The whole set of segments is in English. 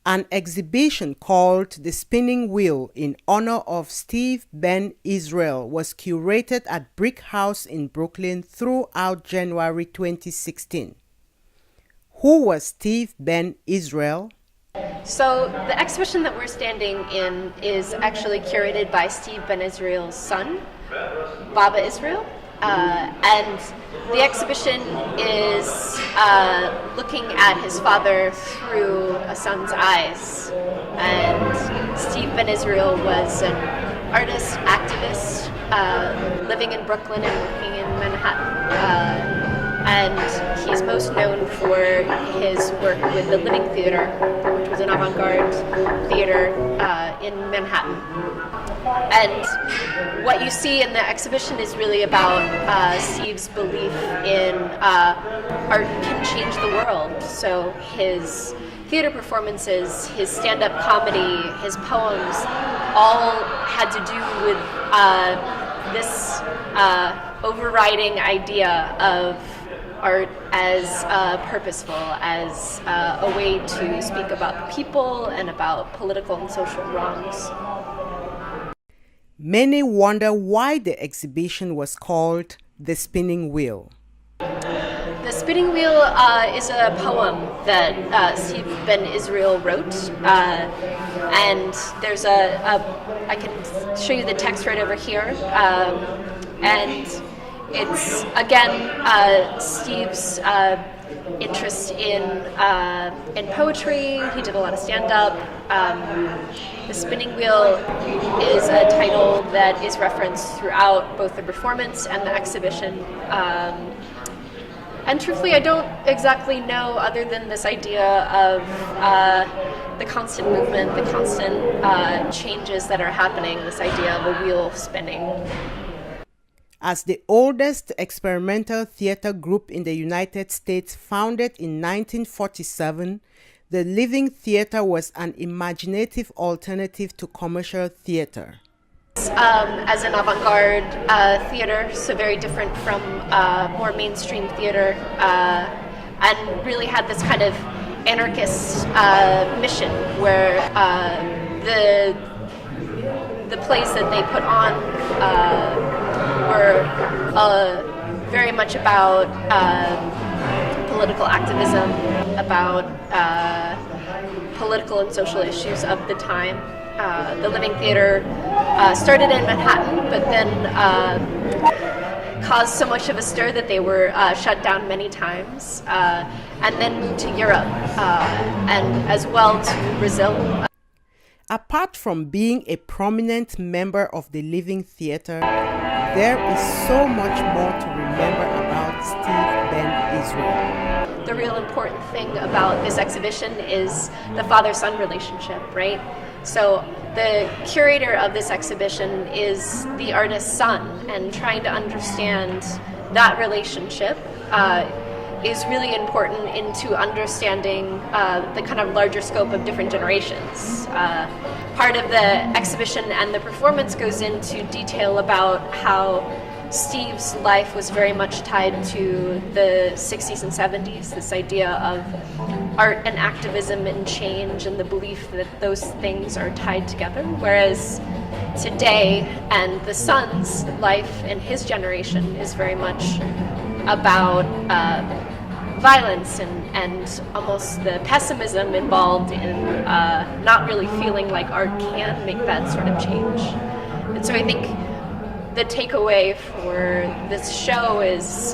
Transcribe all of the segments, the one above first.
An exhibition called The Spinning Wheel in honor of Steve Ben Israel was curated at BRIC House in Brooklyn throughout January 2016. Who was Steve Ben Israel? So the exhibition that we're standing in is actually curated by Steve Ben Israel's son, Baba Israel. And the exhibition is looking at his father through a son's eyes. And Steve Ben Israel was an artist, activist, living in Brooklyn and working in Manhattan. And he's most known for his work with the Living Theater, which was an avant-garde theater in Manhattan. And what you see in the exhibition is really about Steve's belief in art can change the world. So his theater performances, his stand-up comedy, his poems, all had to do with this overriding idea of art as purposeful, as a way to speak about the people and about political and social wrongs. Many wonder why the exhibition was called The Spinning Wheel. The Spinning Wheel is a poem that Steve Ben Israel wrote, and there's I can show you the text right over here, and it's again Steve's interest in poetry. He did a lot of stand-up. The Spinning Wheel is a title that is referenced throughout both the performance and the exhibition. And truthfully, I don't exactly know, other than this idea of the constant movement, the constant changes that are happening, this idea of a wheel spinning. As the oldest experimental theater group in the United States, founded in 1947, the Living Theater was an imaginative alternative to commercial theater. As an avant-garde theater, so very different from more mainstream theater, and really had this kind of anarchist mission where the plays that they put on were very much about political activism, about political and social issues of the time. The Living Theater started in Manhattan, but then caused so much of a stir that they were shut down many times, and then moved to Europe, and as well to Brazil. Apart from being a prominent member of the Living Theater, there is so much more to remember about Steve Ben Israel. The real important thing about this exhibition is the father-son relationship, right? So the curator of this exhibition is the artist's son, and trying to understand that relationship is really important into understanding the kind of larger scope of different generations. Part of the exhibition and the performance goes into detail about how Steve's life was very much tied to the 60s and 70s, this idea of art and activism and change and the belief that those things are tied together, whereas today and the son's life and his generation is very much about violence and almost the pessimism involved in not really feeling like art can make that sort of change. And so I think the takeaway for this show is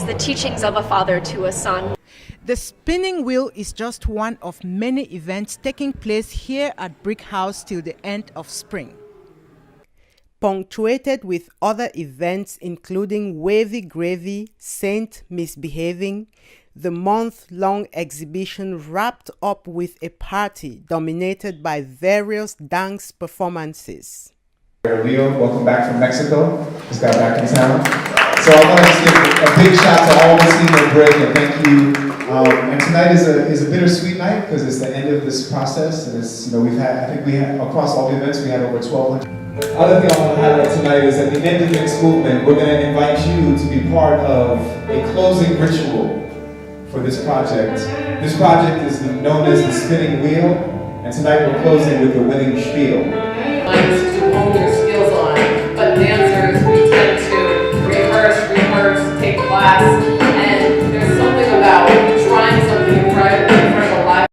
the teachings of a father to a son. The Spinning Wheel is just one of many events taking place here at BRIC House till the end of spring, punctuated with other events including Wavy Gravy, Saint Misbehaving, the month-long exhibition wrapped up with a party dominated by various dance performances. Leo, welcome back from Mexico. Just got back in town. So I want to just give a big shout out to all the team at BRIC, and thank you. And tonight is a bittersweet night because it's the end of this process, and it's, I think we had across all the events we had over 1,200. Other thing I want to highlight tonight is at the end of the next movement, we're going to invite you to be part of a closing ritual for this project. This project is known as the Spinning Wheel, and tonight we're closing with the winning spiel. To hone your skills on, but dancers, we tend to rehearse, take class, and there's something about trying something in front of a live.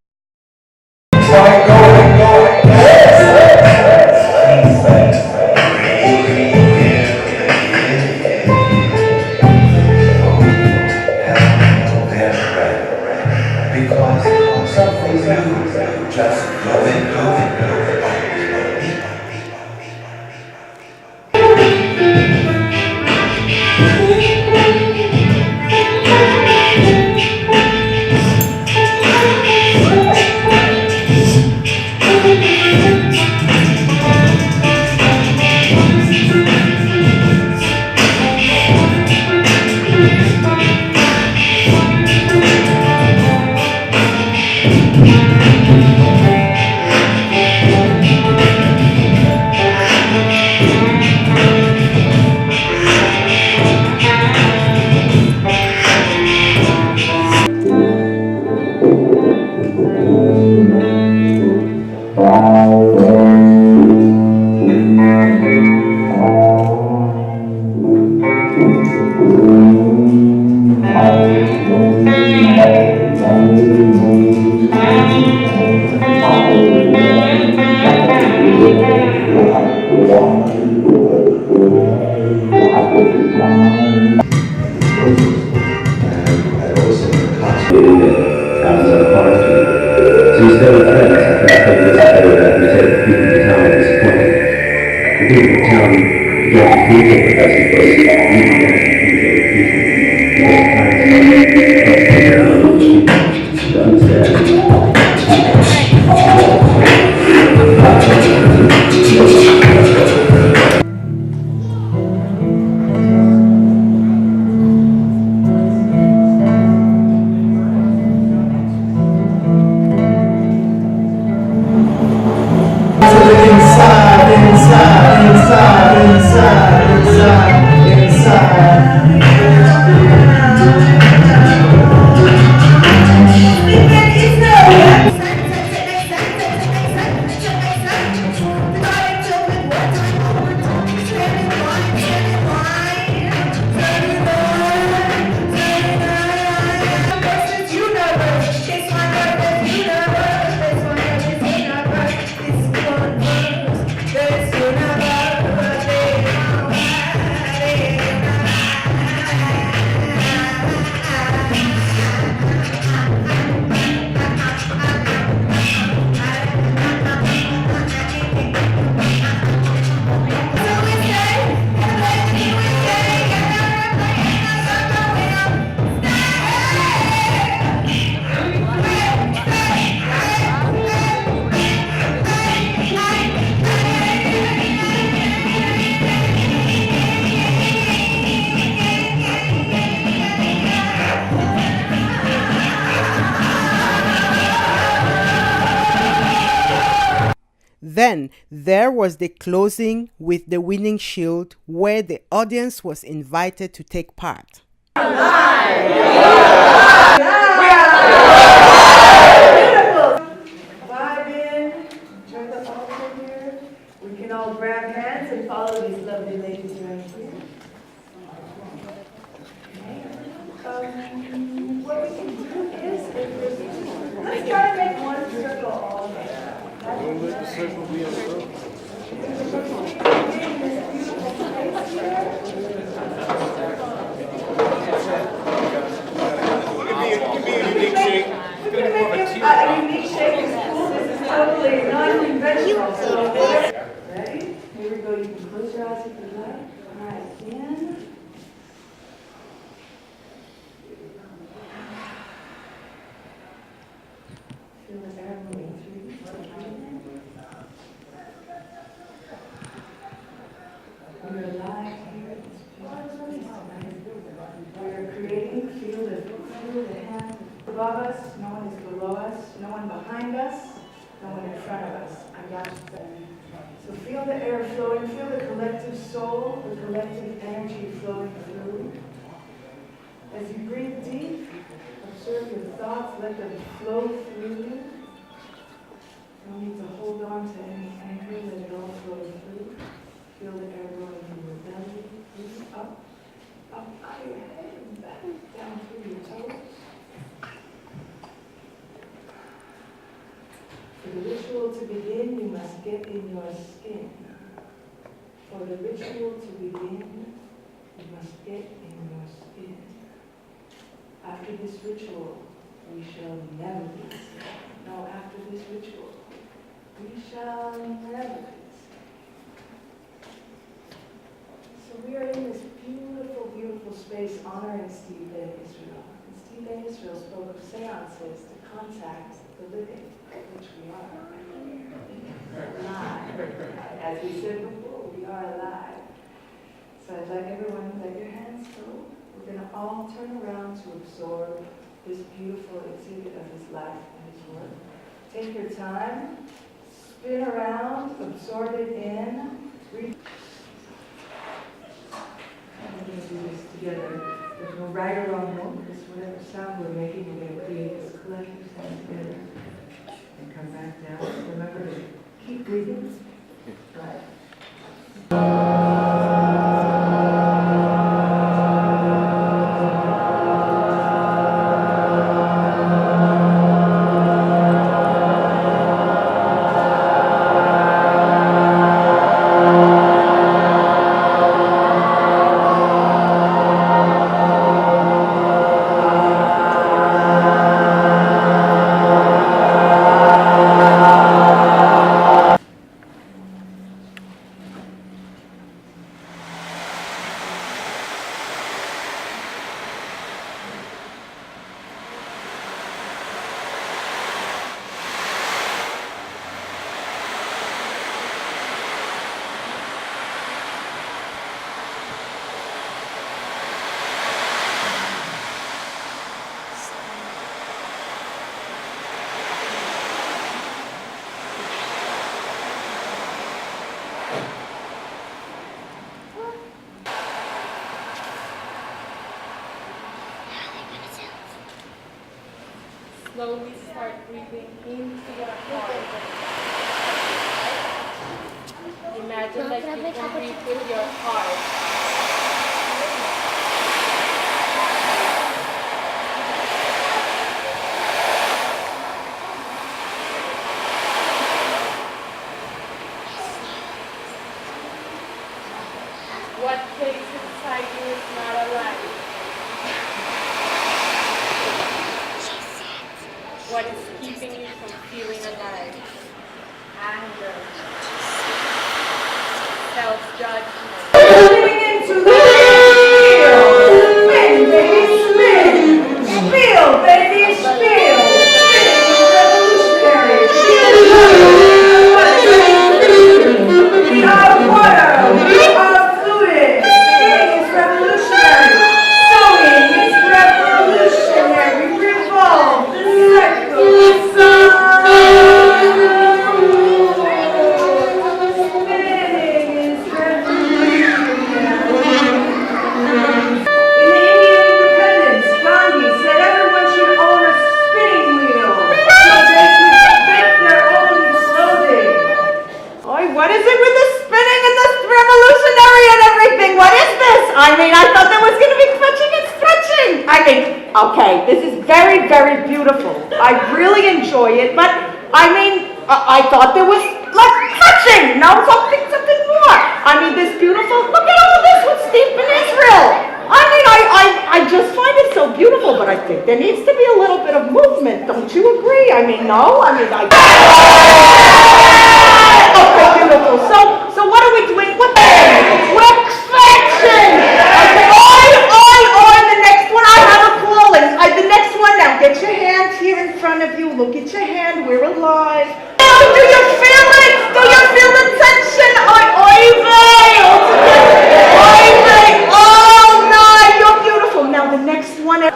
Because something new, just going. Then there was the closing with the winning shield, where the audience was invited to take part. Enjoy the altar here. We can all grab hands and follow these lovely ladies right here. What we can do is, let's try to make one circle all the way. Don't let the circle be a circle. A unique shape is cool. This is totally non-conventional. So, ready? Here we go. You can close your eyes if you like. All right, again. Feel the air moving through. We're alive here. We're creating. Feel the hand above us. No one is below us. No one behind us. No one in front of us. I got you. So feel the air flowing. Feel the collective soul, the collective energy flowing through. As you breathe deep, observe your thoughts, let them flow through you. No need to hold on to any anchor, let it all flow through. Feel the air going in your belly, breathe up out of your head and back, down through your toes. For the ritual to begin, you must get in your skin. For the ritual to begin, you must get in your skin. After this ritual, we shall never be the same. No, after this ritual, we shall never be the same. So we are in this beautiful, beautiful space honoring Steve Ben-Israel. And Steve Ben-Israel spoke of seances to contact the living, which we are. Alive. As we said before, we are alive. So I'd like everyone to let your hands go. We're going to all turn around to absorb this beautiful exhibit of his life and his work. Take your time, spin around, absorb it in. We're going to do this together. There's no right or wrong note, because whatever sound we're making, we're going to create this collective sound together. And come back down. Remember to keep breathing. Right. Slowly start breathing into your heart. Imagine that you can breathe with your heart. What takes inside you is not alive. What is keeping you from feeling alive? Anger, self-judgment. Spinning into the spill. Spin, baby, spin. Spill, baby, spill. Spinning is revolutionary. We are water. We are fluid. Spinning is revolutionary. Sewing is revolutionary. Revolve the circle. Okay, this is very, very beautiful. I really enjoy it, but I mean, I thought there was like touching, no, something more. I mean, this beautiful, look at all this with Steve Ben-Israel. I mean, I just find it so beautiful, but I think there needs to be a little bit of movement. Don't you agree? I mean, no, I mean, okay, beautiful. So what are we doing? What the we're fetching. The next one I have a calling. The next one now. Get your hands here in front of you. Look at your hand. We're alive. Oh, do you feel it? Do you feel the tension? Oh, my, you're beautiful. Now the next one. La,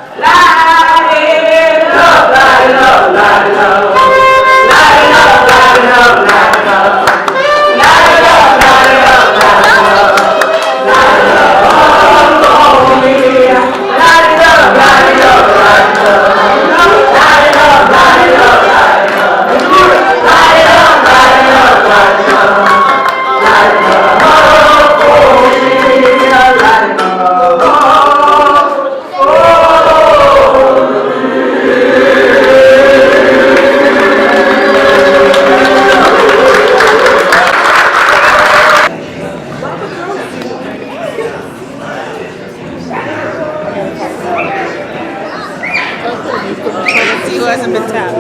Who hasn't been tapped?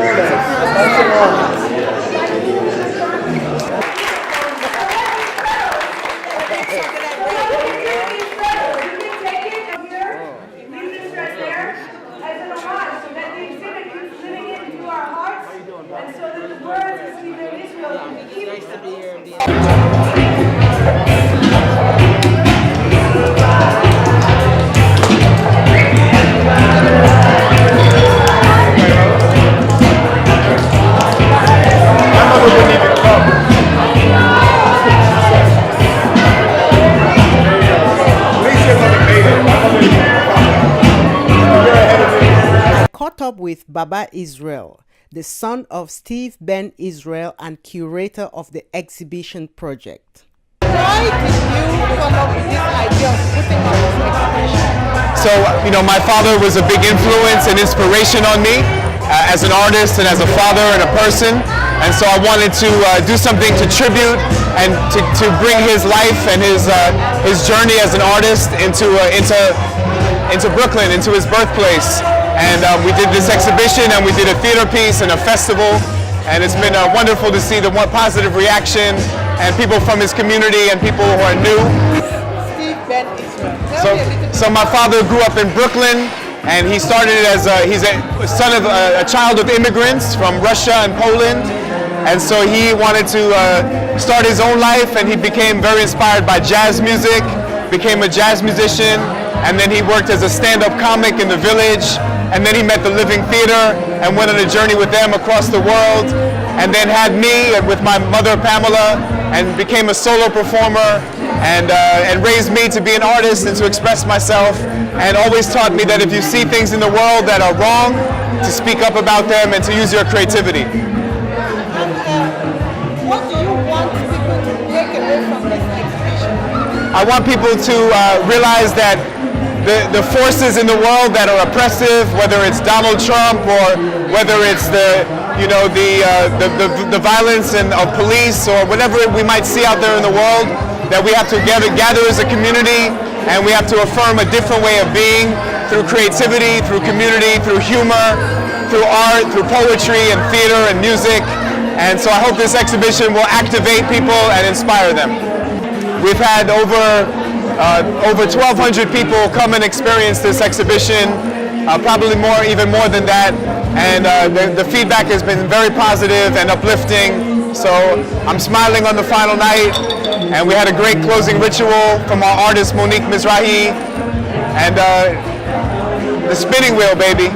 Caught up with Baba Israel, the son of Steve Ben Israel and curator of the exhibition project. Why did you come up with this idea of putting on this exhibition? So, my father was a big influence and inspiration on me as an artist and as a father and a person. And so I wanted to do something to tribute and to bring his life and his journey as an artist into Brooklyn, into his birthplace. And we did this exhibition and we did a theater piece and a festival. And it's been wonderful to see the positive reaction and people from his community and people who are new. Steve Ben Israel. So my father grew up in Brooklyn, and he started as he's a son of a child of immigrants from Russia and Poland. And so he wanted to start his own life, and he became very inspired by jazz music, became a jazz musician, and then he worked as a stand-up comic in the Village, and then he met the Living Theater and went on a journey with them across the world, and then had me with my mother Pamela, and became a solo performer, and raised me to be an artist and to express myself, and always taught me that if you see things in the world that are wrong, to speak up about them and to use your creativity. What do you want people to take away from this exhibition? I want people to realize that the forces in the world that are oppressive, whether it's Donald Trump or whether it's the violence of police or whatever we might see out there in the world, that we have to gather as a community, and we have to affirm a different way of being through creativity, through community, through humor, through art, through poetry and theater and music. And so I hope this exhibition will activate people and inspire them. We've had over 1,200 people come and experience this exhibition, probably even more than that. And the feedback has been very positive and uplifting. So I'm smiling on the final night, and we had a great closing ritual from our artist Monique Mizrahi, and the spinning wheel, baby.